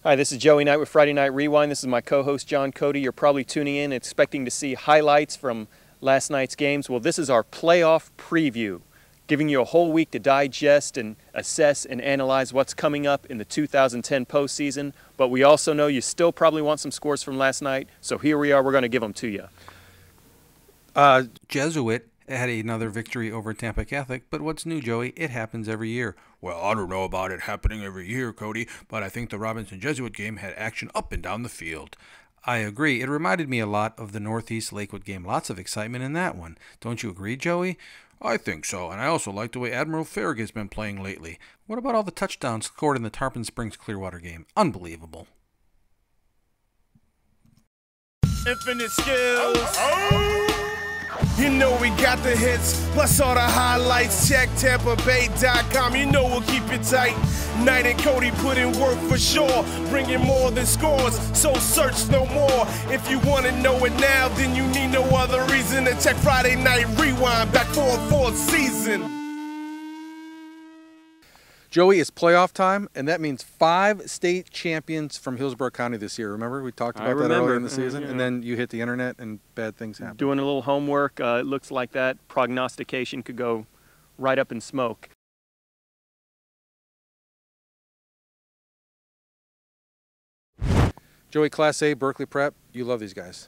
Hi, this is Joey Knight with Friday Night Rewind. This is my co-host John Cody. You're probably tuning in expecting to see highlights from last night's games. Well, this is our playoff preview, giving you a whole week to digest and assess and analyze what's coming up in the 2010 postseason. But we also know you still probably want some scores from last night, so here we are. We're going to give them to you. Jesuit had another victory over Tampa Catholic, but what's new, Joey? It happens every year. Well, I don't know about it happening every year, Cody, but I think the Robinson-Jesuit game had action up and down the field. I agree. It reminded me a lot of the Northeast Lakewood game. Lots of excitement in that one. Don't you agree, Joey? I think so, and I also like the way Admiral Farragut's been playing lately. What about all the touchdowns scored in the Tarpon Springs-Clearwater game? Unbelievable. Infinite skills. You know we got the hits, plus all the highlights. Check TampaBay.com, you know we'll keep it tight. Knight and Cody put in work for sure, bringing more than scores, so search no more. If you want to know it now, then you need no other reason to check Friday Night Rewind, back for a fourth season. Joey, it's playoff time, and that means 5 state champions from Hillsborough County this year. Remember, we talked about that earlier in the season, and then you hit the internet and bad things happen. Doing a little homework, it looks like that prognostication could go right up in smoke. Joey, Class A, Berkeley Prep, you love these guys.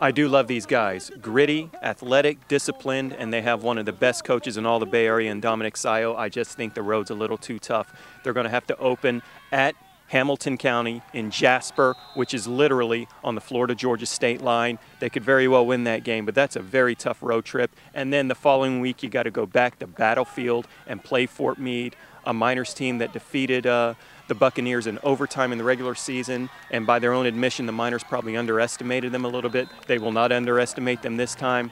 I do love these guys. Gritty, athletic, disciplined, and they have one of the best coaches in all the Bay Area in Dominic Sayo. I just think the road's a little too tough. They're going to have to open at Hamilton County in Jasper, which is literally on the Florida-Georgia state line. They could very well win that game, but that's a very tough road trip. And then the following week, you got to go back to Battlefield and play Fort Meade, a Miners team that defeated the Buccaneers in overtime in the regular season, and by their own admission, the Miners probably underestimated them a little bit. They will not underestimate them this time.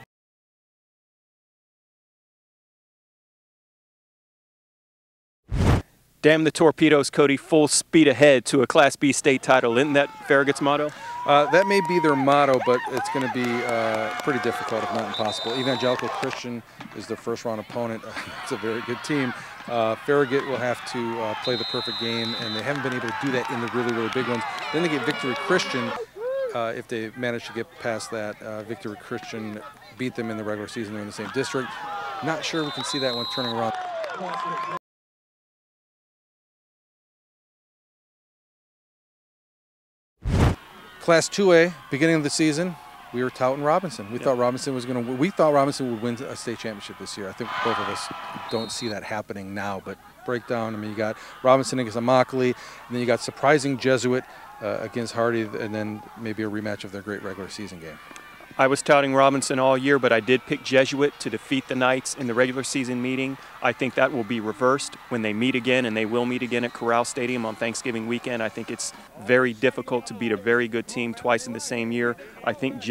Damn the torpedoes, Cody, full speed ahead to a Class B state title. Isn't that Farragut's motto? That may be their motto, but it's going to be pretty difficult, if not impossible. Evangelical Christian is their first-round opponent. It's a very good team. Farragut will have to play the perfect game, and they haven't been able to do that in the really, really big ones. Then they get Victory Christian. If they manage to get past that, Victory Christian beat them in the regular season. They're in the same district. Not sure we can see that one turning around. Class 2A, beginning of the season, we were touting Robinson. We thought Robinson was going to. We thought Robinson would win a state championship this year. I think both of us don't see that happening now. But breakdown. I mean, you got Robinson against Immokalee, and then you got surprising Jesuit against Hardy, and then maybe a rematch of their great regular season game. I was touting Robinson all year, but I did pick Jesuit to defeat the Knights in the regular season meeting. I think that will be reversed when they meet again, and they will meet again at Corral Stadium on Thanksgiving weekend. I think it's very difficult to beat a very good team twice in the same year. I think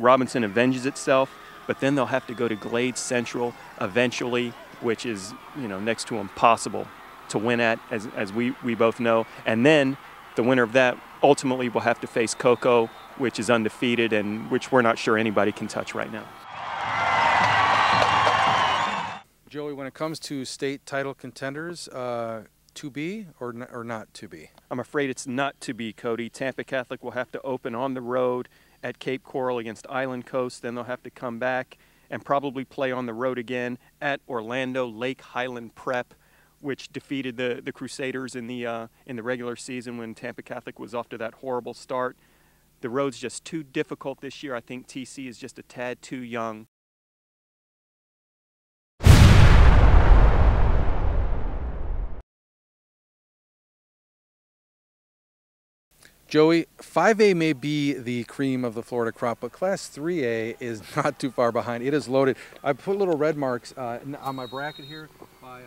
Robinson avenges itself, but then they'll have to go to Glades Central eventually, which is, you know, next to impossible to win at, as we both know. And then the winner of that ultimately will have to face Cocoa, which is undefeated and which we're not sure anybody can touch right now. Joey, when it comes to state title contenders, to be or not to be? I'm afraid it's not to be, Cody. Tampa Catholic will have to open on the road at Cape Coral against Island Coast. Then they'll have to come back and probably play on the road again at Orlando Lake Highland Prep, which defeated the Crusaders in the regular season when Tampa Catholic was off to that horrible start. The road's just too difficult this year. I think TC is just a tad too young. Joey, 5A may be the cream of the Florida crop, but Class 3A is not too far behind. It is loaded. I put little red marks on my bracket here by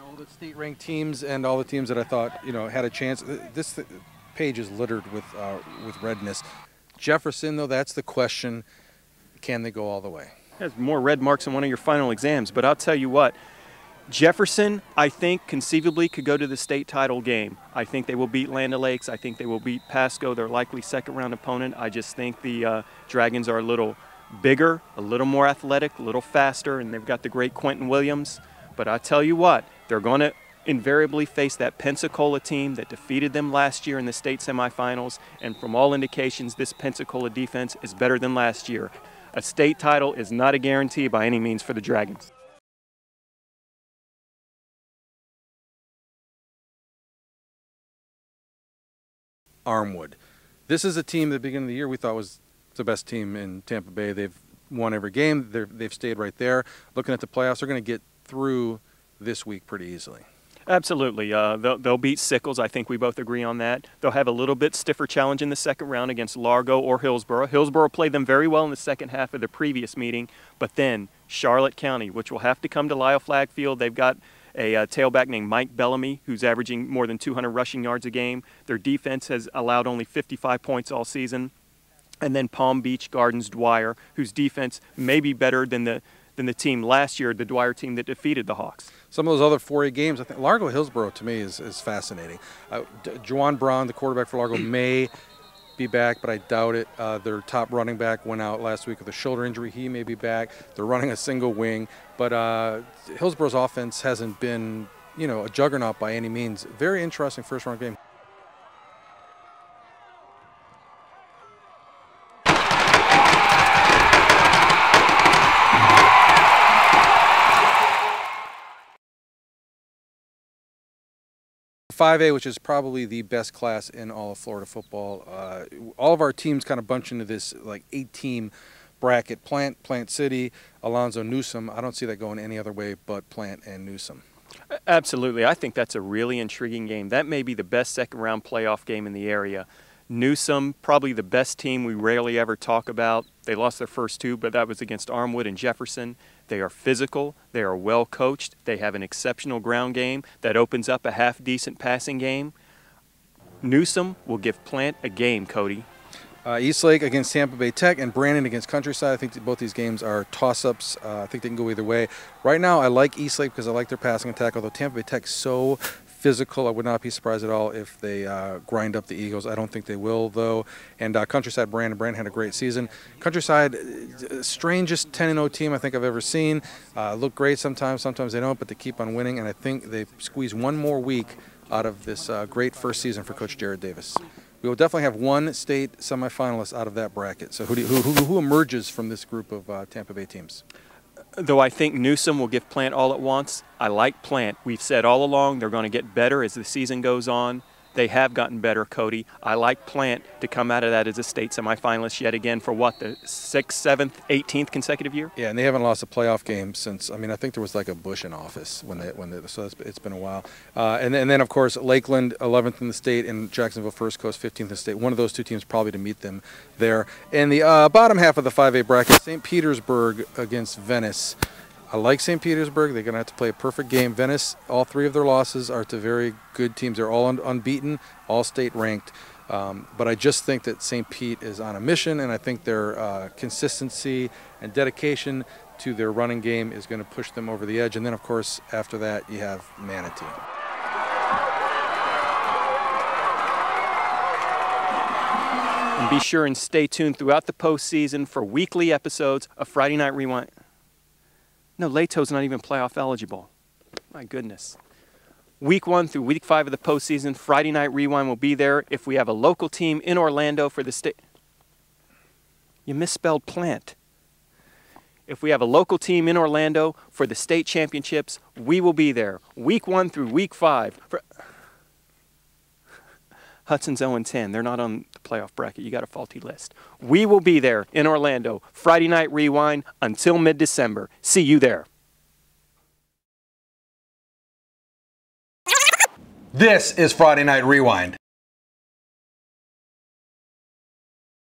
all the state-ranked teams and all the teams that I thought had a chance. This page is littered with redness. Jefferson, though, that's the question. Can they go all the way? Has more red marks on one of your final exams, but I'll tell you what. Jefferson, I think, conceivably could go to the state title game. I think they will beat Land O'Lakes. I think they will beat Pasco, their likely second-round opponent. I just think the Dragons are a little bigger, a little more athletic, a little faster, and they've got the great Quentin Williams. But I tell you what, they're going to invariably face that Pensacola team that defeated them last year in the state semifinals, and from all indications, this Pensacola defense is better than last year. A state title is not a guarantee by any means for the Dragons. Armwood. This is a team at the beginning of the year we thought was the best team in Tampa Bay. They've won every game. They've stayed right there. Looking at the playoffs, they're going to get through this week pretty easily. Absolutely. They'll beat Sickles. I think we both agree on that. They'll have a little bit stiffer challenge in the second round against Largo or Hillsborough. Hillsborough played them very well in the second half of the previous meeting, but then Charlotte County, which will have to come to Lyle Flagg Field. They've got a tailback named Mike Bellamy, who's averaging more than 200 rushing yards a game. Their defense has allowed only 55 points all season. And then Palm Beach Gardens Dwyer, whose defense may be better than the team last year, the Dwyer team that defeated the Hawks. Some of those other 4A games, I think Largo Hillsborough to me is fascinating. Juwan Brown, the quarterback for Largo, may be back, but I doubt it. Their top running back went out last week with a shoulder injury. He may be back. They're running a single wing, but Hillsborough's offense hasn't been, a juggernaut by any means. Very interesting first-round game. .5A, which is probably the best class in all of Florida football. All of our teams kind of bunch into this like 8-team bracket. Plant City, Alonzo, Newsom. I don't see that going any other way but Plant and Newsom. Absolutely. I think that's a really intriguing game. That may be the best second-round playoff game in the area. Newsom, probably the best team we rarely ever talk about. They lost their first two, but that was against Armwood and Jefferson. They are physical. They are well coached. They have an exceptional ground game that opens up a half-decent passing game. Newsom will give Plant a game, Cody. Eastlake against Tampa Bay Tech and Brandon against Countryside. I think both these games are toss-ups. I think they can go either way. Right now, I like Eastlake because I like their passing attack, although Tampa Bay Tech's so physical. I would not be surprised at all if they grind up the Eagles. I don't think they will, though. And Countryside, Brandon had a great season. Countryside, strangest 10-0 team I think I've ever seen. Look great sometimes they don't, but they keep on winning, and I think they've squeezed one more week out of this great first season for Coach Jared Davis. We will definitely have one state semifinalist out of that bracket. So who emerges from this group of Tampa Bay teams? Though I think Newsom will give Plant all at once, I like Plant. We've said all along they're going to get better as the season goes on. They have gotten better, Cody. I like Plant to come out of that as a state semifinalist yet again for what, the 6th, 7th, 18th consecutive year? Yeah, and they haven't lost a playoff game since, I think there was like a Bush in office so it's been a while. And then, of course, Lakeland, 11th in the state, and Jacksonville First Coast, 15th in the state. One of those two teams probably to meet them there. And the bottom half of the 5A bracket, St. Petersburg against Venice. I like St. Petersburg. They're going to have to play a perfect game. Venice, all three of their losses are to very good teams. They're all unbeaten, all state ranked. But I just think that St. Pete is on a mission, and I think their consistency and dedication to their running game is going to push them over the edge. And then, of course, after that, you have Manatee. And be sure and stay tuned throughout the postseason for weekly episodes of Friday Night Rewind. No, Lato's not even playoff eligible. My goodness. Week 1 through Week 5 of the postseason, Friday Night Rewind will be there if we have a local team in Orlando for the state. You misspelled Plant. If we have a local team in Orlando for the state championships, we will be there. Week 1 through Week 5. Hudson's 0-10. They're not on the playoff bracket. You got a faulty list. We will be there in Orlando. Friday Night Rewind until mid-December. See you there. This is Friday Night Rewind.